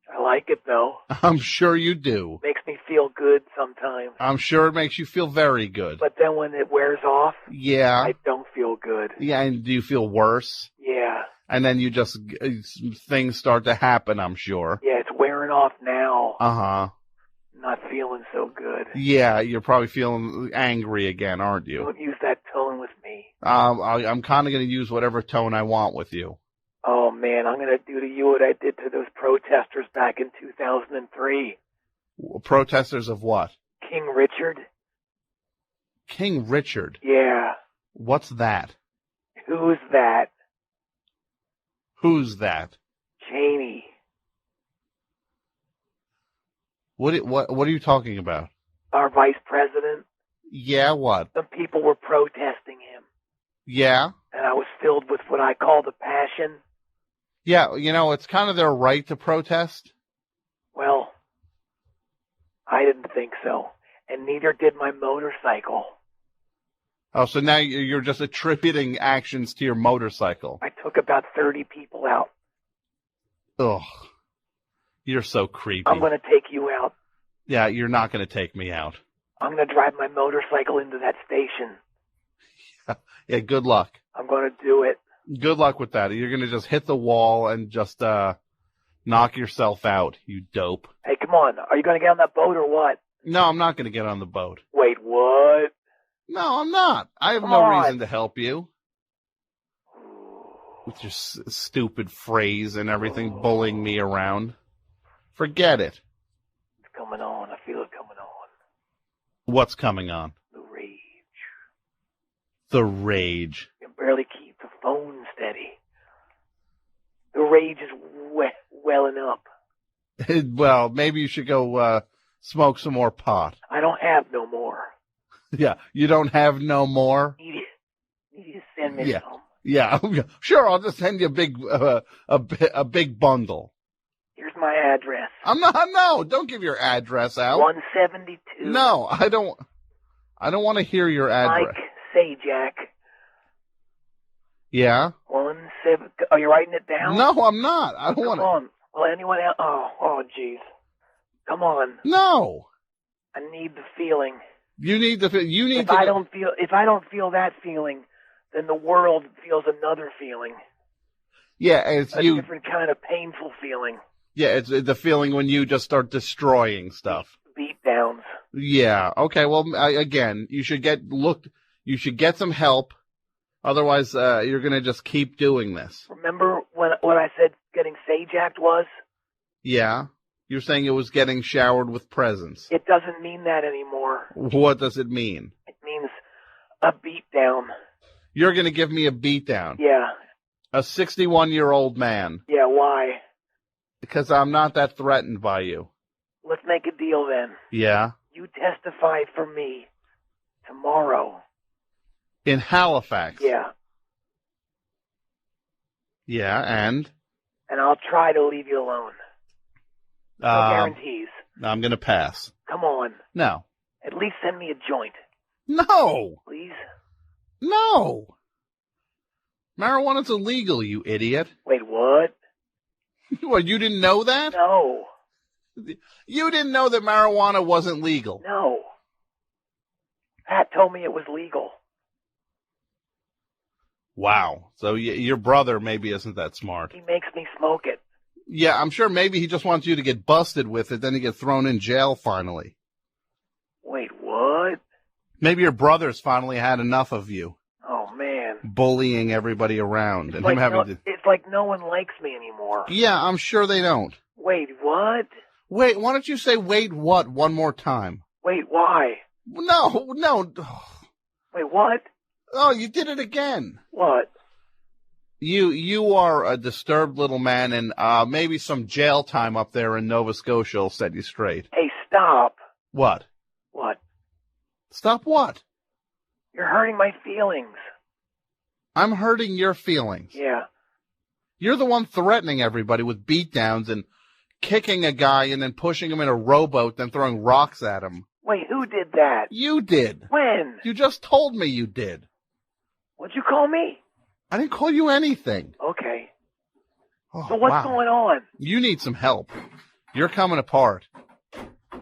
[SPEAKER 2] I like it, though.
[SPEAKER 1] I'm sure you do.
[SPEAKER 2] Makes me feel good sometimes.
[SPEAKER 1] I'm sure it makes you feel very good.
[SPEAKER 2] But then when it wears off,
[SPEAKER 1] yeah,
[SPEAKER 2] I don't feel good.
[SPEAKER 1] Yeah, and do you feel worse?
[SPEAKER 2] Yeah.
[SPEAKER 1] And then you just, things start to happen, I'm sure.
[SPEAKER 2] Yeah, it's wearing off now.
[SPEAKER 1] Uh-huh.
[SPEAKER 2] Not feeling so good.
[SPEAKER 1] Yeah, you're probably feeling angry again, aren't you?
[SPEAKER 2] Don't use that tone with me.
[SPEAKER 1] I'm kind of going to use whatever tone I want with you.
[SPEAKER 2] Oh, man, I'm going to do to you what I did to those protesters back in 2003.
[SPEAKER 1] Protesters of what?
[SPEAKER 2] King Richard.
[SPEAKER 1] King Richard?
[SPEAKER 2] Yeah.
[SPEAKER 1] What's that?
[SPEAKER 2] Who's that?
[SPEAKER 1] Who's that?
[SPEAKER 2] Cheney.
[SPEAKER 1] What are you talking about?
[SPEAKER 2] Our vice president.
[SPEAKER 1] Yeah, what?
[SPEAKER 2] Some people were protesting him.
[SPEAKER 1] Yeah?
[SPEAKER 2] And I was filled with what I call the passion.
[SPEAKER 1] Yeah, it's kind of their right to protest.
[SPEAKER 2] Well, I didn't think so. And neither did my motorcycle.
[SPEAKER 1] Oh, so now you're just attributing actions to your motorcycle.
[SPEAKER 2] I took about 30 people out.
[SPEAKER 1] Ugh. You're so creepy.
[SPEAKER 2] I'm going to take you out.
[SPEAKER 1] Yeah, you're not going to take me out.
[SPEAKER 2] I'm going to drive my motorcycle into that station.
[SPEAKER 1] Yeah, good luck.
[SPEAKER 2] I'm going to do it.
[SPEAKER 1] Good luck with that. You're going to just hit the wall and just knock yourself out, you dope.
[SPEAKER 2] Hey, come on. Are you going to get on that boat or what?
[SPEAKER 1] No, I'm not going to get on the boat.
[SPEAKER 2] Wait, what?
[SPEAKER 1] No, I'm not. I have no reason to help you. With your stupid phrase and everything, bullying me around. Forget it.
[SPEAKER 2] It's coming on. I feel it coming on.
[SPEAKER 1] What's coming on?
[SPEAKER 2] The rage.
[SPEAKER 1] The rage.
[SPEAKER 2] You can barely keep the phone steady. The rage is welling up.
[SPEAKER 1] Well, maybe you should go smoke some more pot.
[SPEAKER 2] I don't have no more.
[SPEAKER 1] Yeah, you don't have no more?
[SPEAKER 2] Need you to send me some.
[SPEAKER 1] Yeah, sure, I'll just send you a big bundle.
[SPEAKER 2] Here's my address.
[SPEAKER 1] No, don't give your address out.
[SPEAKER 2] 172.
[SPEAKER 1] No, I don't want to hear your address.
[SPEAKER 2] Mike Sajak.
[SPEAKER 1] Yeah?
[SPEAKER 2] 17. Are you writing it down?
[SPEAKER 1] No, I'm not. I don't want to.
[SPEAKER 2] Come on. Well, anyone else? Oh, jeez. Come on.
[SPEAKER 1] No.
[SPEAKER 2] I need the feeling.
[SPEAKER 1] You need the. You need.
[SPEAKER 2] If I don't feel that feeling, then the world feels another feeling.
[SPEAKER 1] Yeah, it's
[SPEAKER 2] a different kind of painful feeling.
[SPEAKER 1] Yeah, it's the feeling when you just start destroying stuff.
[SPEAKER 2] Beat downs.
[SPEAKER 1] Yeah. Okay. Well, again, you should get looked. You should get some help. Otherwise, you're gonna just keep doing this.
[SPEAKER 2] Remember what I said? Getting Sajak was.
[SPEAKER 1] Yeah. You're saying it was getting showered with presents.
[SPEAKER 2] It doesn't mean that anymore.
[SPEAKER 1] What does it mean?
[SPEAKER 2] It means a beatdown.
[SPEAKER 1] You're going to give me a beatdown?
[SPEAKER 2] Yeah.
[SPEAKER 1] A 61-year-old man?
[SPEAKER 2] Yeah, why?
[SPEAKER 1] Because I'm not that threatened by you.
[SPEAKER 2] Let's make a deal then.
[SPEAKER 1] Yeah?
[SPEAKER 2] You testify for me tomorrow.
[SPEAKER 1] In Halifax?
[SPEAKER 2] Yeah.
[SPEAKER 1] Yeah, and?
[SPEAKER 2] And I'll try to leave you alone. No guarantees.
[SPEAKER 1] I'm going to pass.
[SPEAKER 2] Come on.
[SPEAKER 1] No.
[SPEAKER 2] At least send me a joint.
[SPEAKER 1] No.
[SPEAKER 2] Please?
[SPEAKER 1] No. Marijuana's illegal, you idiot.
[SPEAKER 2] Wait, what?
[SPEAKER 1] What, you didn't know that?
[SPEAKER 2] No.
[SPEAKER 1] You didn't know that marijuana wasn't legal?
[SPEAKER 2] No. Pat told me it was legal.
[SPEAKER 1] Wow. So your brother maybe isn't that smart.
[SPEAKER 2] He makes me smoke it.
[SPEAKER 1] Yeah, I'm sure maybe he just wants you to get busted with it, then you get thrown in jail finally.
[SPEAKER 2] Wait, what?
[SPEAKER 1] Maybe your brother's finally had enough of you.
[SPEAKER 2] Oh, man.
[SPEAKER 1] Bullying everybody around.
[SPEAKER 2] It's like no one likes me anymore.
[SPEAKER 1] Yeah, I'm sure they don't.
[SPEAKER 2] Wait, what?
[SPEAKER 1] Wait, why don't you say wait what one more time?
[SPEAKER 2] Wait, why?
[SPEAKER 1] No.
[SPEAKER 2] Wait, what?
[SPEAKER 1] Oh, you did it again.
[SPEAKER 2] What?
[SPEAKER 1] You are a disturbed little man, and maybe some jail time up there in Nova Scotia will set you straight.
[SPEAKER 2] Hey, stop.
[SPEAKER 1] What?
[SPEAKER 2] What?
[SPEAKER 1] Stop what?
[SPEAKER 2] You're hurting my feelings.
[SPEAKER 1] I'm hurting your feelings.
[SPEAKER 2] Yeah.
[SPEAKER 1] You're the one threatening everybody with beatdowns and kicking a guy and then pushing him in a rowboat, then throwing rocks at him.
[SPEAKER 2] Wait, who did that?
[SPEAKER 1] You did.
[SPEAKER 2] When?
[SPEAKER 1] You just told me you did.
[SPEAKER 2] What'd you call me?
[SPEAKER 1] I didn't call you anything.
[SPEAKER 2] Okay.
[SPEAKER 1] Oh,
[SPEAKER 2] so what's going on?
[SPEAKER 1] You need some help. You're coming apart.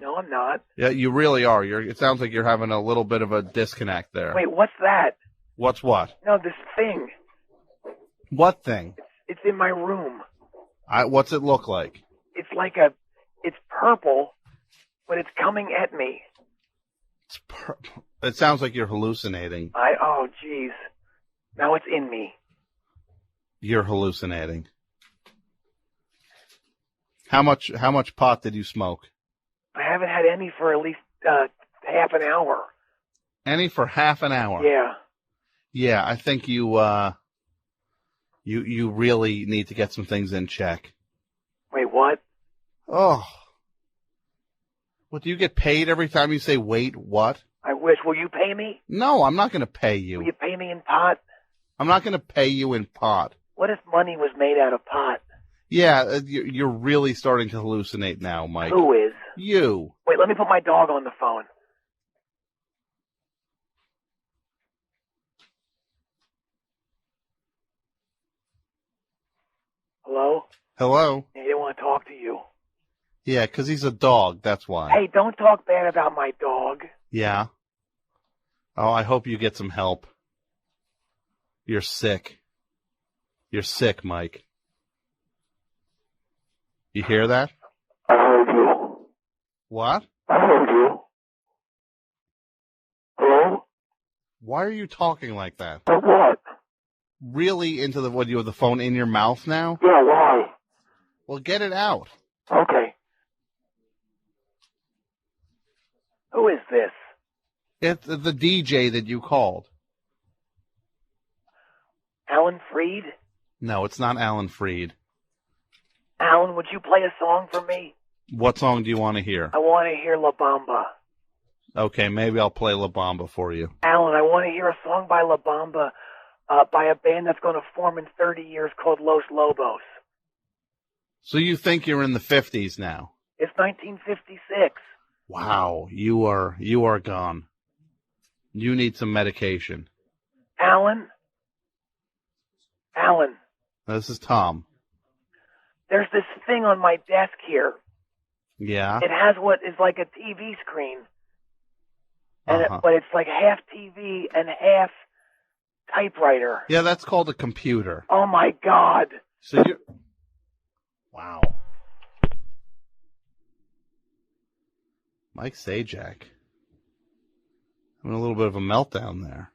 [SPEAKER 2] No, I'm not.
[SPEAKER 1] Yeah, you really are. It sounds like you're having a little bit of a disconnect there.
[SPEAKER 2] Wait, what's that?
[SPEAKER 1] What's what?
[SPEAKER 2] No, this thing.
[SPEAKER 1] What thing?
[SPEAKER 2] It's in my room.
[SPEAKER 1] What's it look like?
[SPEAKER 2] It's purple, but it's coming at me.
[SPEAKER 1] It sounds like you're hallucinating.
[SPEAKER 2] Oh, jeez. Now it's in me.
[SPEAKER 1] You're hallucinating. How much pot did you smoke?
[SPEAKER 2] I haven't had any for at least half an hour.
[SPEAKER 1] Any for half an hour?
[SPEAKER 2] Yeah.
[SPEAKER 1] Yeah, I think you really need to get some things in check.
[SPEAKER 2] Wait, what?
[SPEAKER 1] Oh. What, do you get paid every time you say, wait, what?
[SPEAKER 2] I wish. Will you pay me?
[SPEAKER 1] No, I'm not going to pay you.
[SPEAKER 2] Will you pay me in pot?
[SPEAKER 1] I'm not going to pay you in pot.
[SPEAKER 2] What if money was made out of pot?
[SPEAKER 1] Yeah, you're really starting to hallucinate now, Mike.
[SPEAKER 2] Who is?
[SPEAKER 1] You.
[SPEAKER 2] Wait, let me put my dog on the phone. Hello?
[SPEAKER 1] Hello?
[SPEAKER 2] He didn't want to talk to you.
[SPEAKER 1] Yeah, 'cause he's a dog, that's why.
[SPEAKER 2] Hey, don't talk bad about my dog.
[SPEAKER 1] Yeah? Oh, I hope you get some help. You're sick. You're sick, Mike. You hear that?
[SPEAKER 2] I heard you.
[SPEAKER 1] What?
[SPEAKER 2] I heard you. Hello?
[SPEAKER 1] Why are you talking like that?
[SPEAKER 2] But what?
[SPEAKER 1] Really into you have the phone in your mouth now?
[SPEAKER 2] Yeah, why?
[SPEAKER 1] Well, get it out.
[SPEAKER 2] Okay. Who is this?
[SPEAKER 1] It's the DJ that you called.
[SPEAKER 2] Alan Freed?
[SPEAKER 1] No, it's not Alan Freed.
[SPEAKER 2] Alan, would you play a song for me?
[SPEAKER 1] What song do you want to hear?
[SPEAKER 2] I want to hear La Bamba.
[SPEAKER 1] Okay, maybe I'll play La Bamba for you.
[SPEAKER 2] Alan, I want to hear a song by La Bamba by a band that's going to form in 30 years called Los Lobos.
[SPEAKER 1] So you think you're in the 50s now?
[SPEAKER 2] It's 1956.
[SPEAKER 1] Wow, you are gone. You need some medication.
[SPEAKER 2] Alan?
[SPEAKER 1] This is Tom.
[SPEAKER 2] There's this thing on my desk here.
[SPEAKER 1] Yeah?
[SPEAKER 2] It has what is like a TV screen. And but it's like half TV and half typewriter.
[SPEAKER 1] Yeah, that's called a computer.
[SPEAKER 2] Oh, my God.
[SPEAKER 1] So you... Wow. Mike Sajak. Having a little bit of a meltdown there.